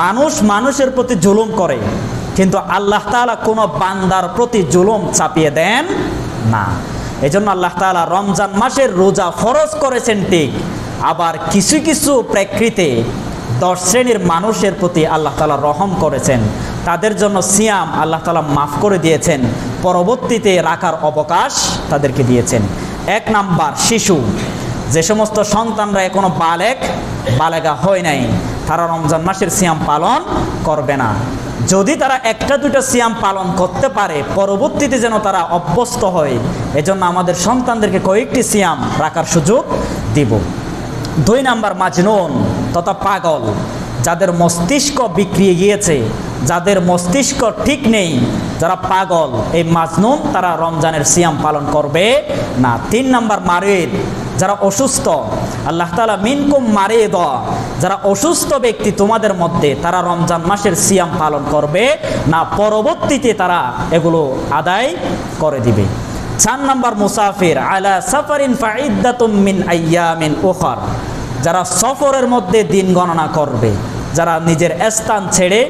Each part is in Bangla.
মানুষ মানুষের প্রতি জুলুম করে, কিন্তু আল্লাহ তাআলা কোনো বান্দার প্রতি জুলুম চাপিয়ে দেন না। এজন্য আল্লাহ তাআলা রমজান মাসের রোজা ফরজ করেছেন ঠিক, আবার কিছু কিছু প্রেক্ষিতে 10 শ্রেণীর মানুষের প্রতি আল্লাহ তাআলা রহম করেছেন, তাদের জন্য সিয়াম আল্লাহ তাআলা মাফ করে দিয়েছেন, পরবর্তীতে রাখার অবকাশ তাদেরকে দিয়েছেন। 1 নাম্বার, শিশু, যে সমস্ত সন্তানরা এখনো বালেগা হয় নাই, তারা রমজান মাসের সিয়াম পালন করবে না। যদি তারা 1-2টা সিয়াম পালন করতে পারে, পরবর্তীতে যেন তারা অভ্যস্ত হয়, এজন্য আমাদের সন্তানদেরকে কয়েকটি সিয়াম রাখার সুযোগ দিব। 2 নাম্বার, মাজনুন তথা পাগল, যাদের মস্তিষ্ক বিগড়িয়ে গিয়েছে, যাদের মস্তিষ্ক ঠিক নেই, যারা পাগল, এই মাজনুন, তারা রমজানের সিয়াম পালন করবে না। 3 নাম্বার, মারিদ, যারা অসুস্থ, আল্লাহ তাআলা মিনকুম মারিদ, যারা অসুস্থ ব্যক্তি তোমাদের মধ্যে, তারা রমজান মাসের সিয়াম পালন করবে না, পরবর্তীতে তারা এগুলো আদায় করে দিবে। 4 নাম্বার, মুসাফির, আলা সাফারিন ফাইদ্দাতুম মিন আইয়ামিন উখর, যারা সফরের মধ্যে দিন গণনা করবে, যারা নিজের স্থান ছেড়ে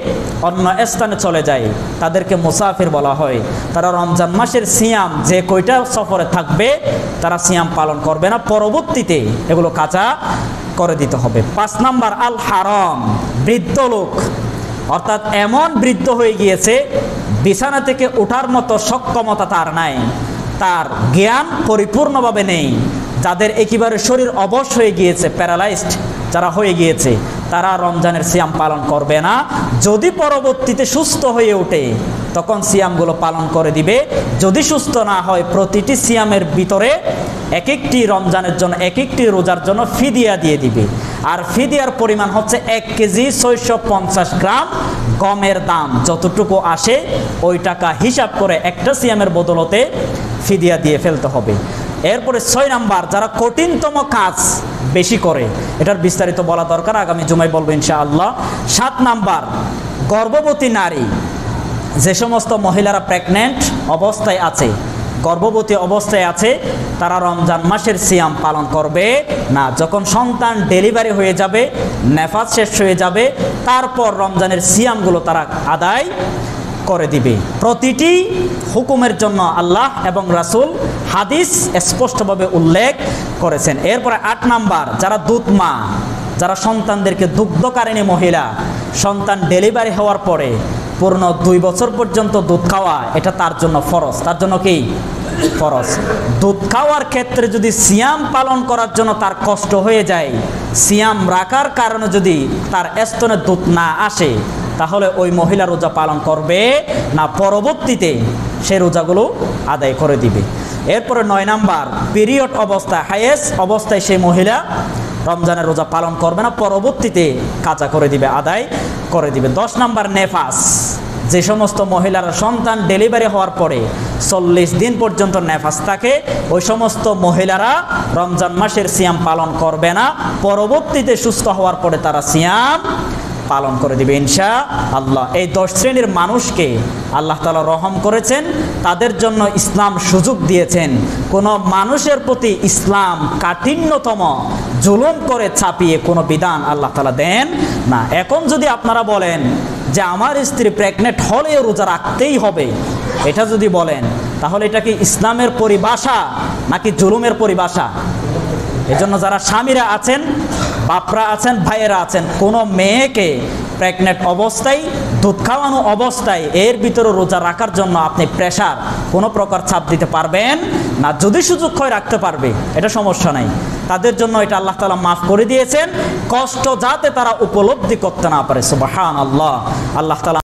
অন্য স্থানে চলে যায়, তাদেরকে মুসাফির বলা হয়। তারা রমজান মাসের সিয়াম যে কয়টা সফরে থাকবে, তারা সিয়াম পালন করবে না, পরবর্তীতে এগুলো কাজা করে দিতে হবে। 5 নাম্বার, আল হারাম, বৃদ্ধ লোক, অর্থাৎ এমন বৃদ্ধ হয়ে গিয়েছে, বিছানা থেকে ওঠার মতো সক্ষমতা তার নাই, তার জ্ঞান পরিপূর্ণভাবে নেই, যাদের একেবারে শরীর অবশ হয়ে গিয়েছে, প্যারালাইজড যারা হয়ে গিয়েছে, তারা রমজানের সিয়াম পালন করবে না। যদি পরবর্তীতে সুস্থ হয়ে ওঠে, তখন সিয়ামগুলো পালন করে দিবে। যদি সুস্থ না হয়, প্রতিটি সিয়ামের ভিতরে এক-একটি রমজানের জন্য, এক-একটি রোজার জন্য ফিদিয়া দিয়ে দিবে। আর ফিদিয়ার পরিমাণ হচ্ছে 1 কেজি 650 গ্রাম গমের দাম যতটুকু আসে, ওই টাকা হিসাব করে একটা সিয়ামের বদলতে ফিদিয়া দিয়ে ফেলতে হবে। এরপরে 6 নাম্বার, যারা কঠিনতম কাজ বেশি করে, এটার বিস্তারিত বলা দরকার, আগামী জুমায় বলবো ইনশাআল্লাহ। 7 নাম্বার, গর্ভবতী নারী, যে সমস্ত মহিলারা প্রেগন্যান্ট অবস্থায় আছে, গর্ভবতী অবস্থায় আছে, তারা রমজান মাসের সিয়াম পালন করবে না। যখন সন্তান ডেলিভারি হয়ে যাবে, নেফাস শেষ হয়ে যাবে, তারপর রমজানের সিয়ামগুলো তারা আদায় করে দিবে। প্রতিটি হুকুমের জন্য আল্লাহ এবং রাসূল হাদিস স্পষ্টভাবে উল্লেখ করেছেন। এরপরে 8 নাম্বার, যারা দুধ মা, যারা সন্তানদেরকে দুগ্ধকারিণী মহিলা, সন্তান ডেলিভারি হওয়ার পরে পূর্ণ 2 বছর পর্যন্ত দুধ খাওয়া, এটা তার জন্য ফরজ। তার জন্য কি ফরজ? দুধ খাওয়ার ক্ষেত্রে যদি সিয়াম পালন করার জন্য তার কষ্ট হয়ে যায়, সিয়াম রাখার কারণে যদি তার স্তনে দুধ না আসে, তাহলে ওই মহিলা রোজা পালন করবে না, পরবর্তীতে সে রোজাগুলো আদায় করে দিবে। এরপরে 9 নাম্বার, পিরিয়ড অবস্থায়, হায়েস্ট অবস্থায় সেই মহিলা রমজানের রোজা পালন করবে না, পরবর্তীতে কাজা করে দিবে, আদায় করে দিবে। 10 নাম্বার, নেফাস, যে সমস্ত মহিলারা সন্তান ডেলিভারি হওয়ার পরে 40 দিন পর্যন্ত নেফাস থাকে, ওই সমস্ত মহিলারা রমজান মাসের সিয়াম পালন করবে না, পরবর্তীতে সুস্থ হওয়ার পরে তারা সিয়াম পালন করে দিবে ইনশাআল্লাহ। এই 10 শ্রেণীর মানুষকে আল্লাহ তাআলা রহম করেছেন, তাদের জন্য ইসলাম সুযোগ দিয়েছেন। কোনো মানুষের প্রতি ইসলাম কাঠিন্যতম জুলুম করে চাপিয়ে কোনো বিধান আল্লাহ তাআলা দেন না। এখন যদি আপনারা বলেন যে আমার স্ত্রী প্রেগনেন্ট হলে রোজা রাখতেই হবে, এটা যদি বলেন, তাহলে এটা কি ইসলামের পরিভাষা নাকি জুলুমের পরিভাষা? এজন্য যারা স্বামীরা আছেন, বাপরা আছেন, ভাইয়েরা আছেন, কোনো মেয়েকে প্রেগনেন্ট অবস্থায়, দুধ খাওয়ানো অবস্থায় এর ভিতরে রোজা রাখার জন্য আপনি প্রেশার কোনো প্রকার চাপ দিতে পারবেন না। যদি সুযোগ হয় রাখতে পারবে, এটা সমস্যা নাই, তাদের জন্য এটা আল্লাহ তাআলা মাফ করে দিয়েছেন, কষ্ট যাতে তারা উপলব্ধি করতে না পারে। সুবহানাল্লাহ। আল্লাহ তাআলা